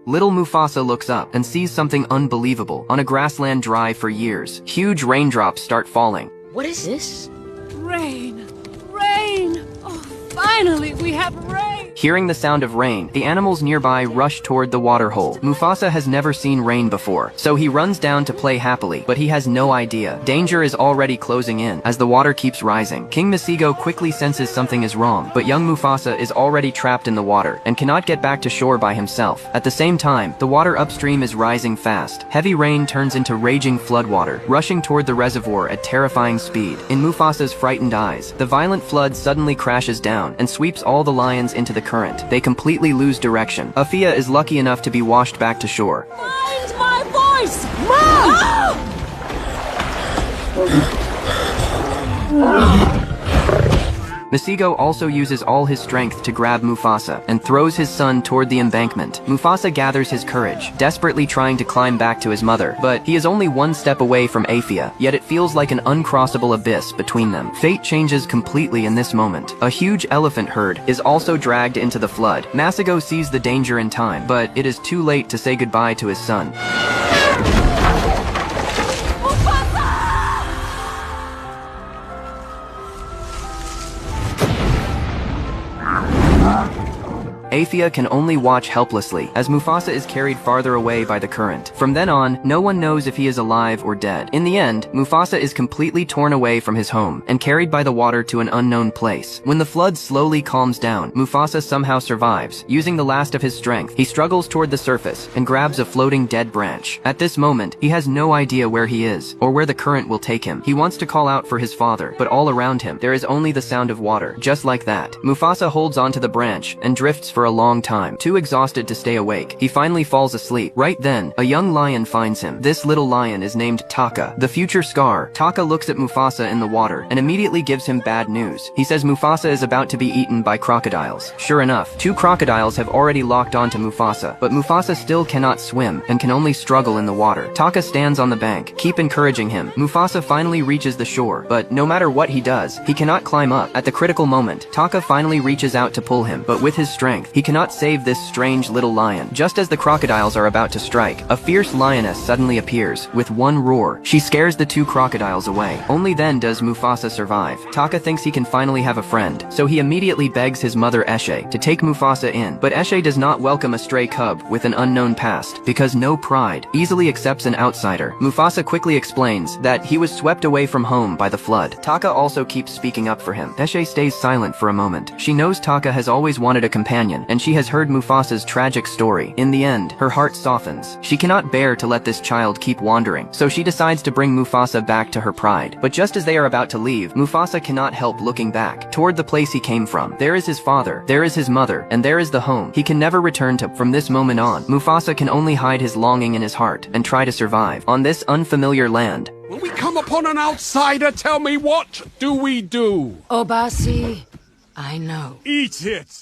Little Mufasa looks up and sees something unbelievable. On a grassland dry for years, huge raindrops start falling. What is this? Rain! Rain! Oh, finally we have rain! Hearing the sound of rain, the animals nearby rush toward the water hole. Mufasa has never seen rain before, so he runs down to play happily, but he has no idea. Danger is already closing in as the water keeps rising. King Masigo quickly senses something is wrong, but young Mufasa is already trapped in the water and cannot get back to shore by himself. At the same time, the water upstream is rising fast. Heavy rain turns into raging floodwater, rushing toward the reservoir at terrifying speed. In Mufasa's frightened eyes, the violent flood suddenly crashes down and sweeps all the lions into the current. They completely lose direction. Afia is lucky enough to be washed back to shore. Find my voice! Mom! Masigo also uses all his strength to grab Mufasa and throws his son toward the embankment. Mufasa gathers his courage, desperately trying to climb back to his mother, but he is only one step away from Afia, yet it feels like an uncrossable abyss between them. Fate changes completely in this moment. A huge elephant herd is also dragged into the flood. Masigo sees the danger in time, but it is too late to say goodbye to his son. Afia can only watch helplessly as Mufasa is carried farther away by the current. From then on, no one knows if he is alive or dead. In the end, Mufasa is completely torn away from his home and carried by the water to an unknown place. When the flood slowly calms down, Mufasa somehow survives. Using the last of his strength, he struggles toward the surface and grabs a floating dead branch. At this moment, he has no idea where he is or where the current will take him. He wants to call out for his father, but all around him, there is only the sound of water. Just like that, Mufasa holds onto the branch and drifts for a long time. Too exhausted to stay awake, he finally falls asleep. Right then, a young lion finds him. This little lion is named Taka, the future Scar. Taka looks at Mufasa in the water and immediately gives him bad news. He says Mufasa is about to be eaten by crocodiles. Sure enough, 2 crocodiles have already locked onto Mufasa, but Mufasa still cannot swim and can only struggle in the water. Taka stands on the bank, keep encouraging him. Mufasa finally reaches the shore, but no matter what he does, he cannot climb up. At the critical moment, Taka finally reaches out to pull him, but with his strength, he cannot save this strange little lion. Just as the crocodiles are about to strike, a fierce lioness suddenly appears. With one roar, she scares the 2 crocodiles away. Only then does Mufasa survive. Taka thinks he can finally have a friend, so he immediately begs his mother Eshe to take Mufasa in. But Eshe does not welcome a stray cub with an unknown past, because no pride easily accepts an outsider. Mufasa quickly explains that he was swept away from home by the flood. Taka also keeps speaking up for him. Eshe stays silent for a moment. She knows Taka has always wanted a companion, and she has heard Mufasa's tragic story. In the end, her heart softens. She cannot bear to let this child keep wandering, so she decides to bring Mufasa back to her pride. But just as they are about to leave, Mufasa cannot help looking back toward the place he came from. There is his father, there is his mother, and there is the home he can never return to. From this moment on, Mufasa can only hide his longing in his heart and try to survive on this unfamiliar land. When we come upon an outsider, tell me, what do we do? Obasi, I know. Eat it!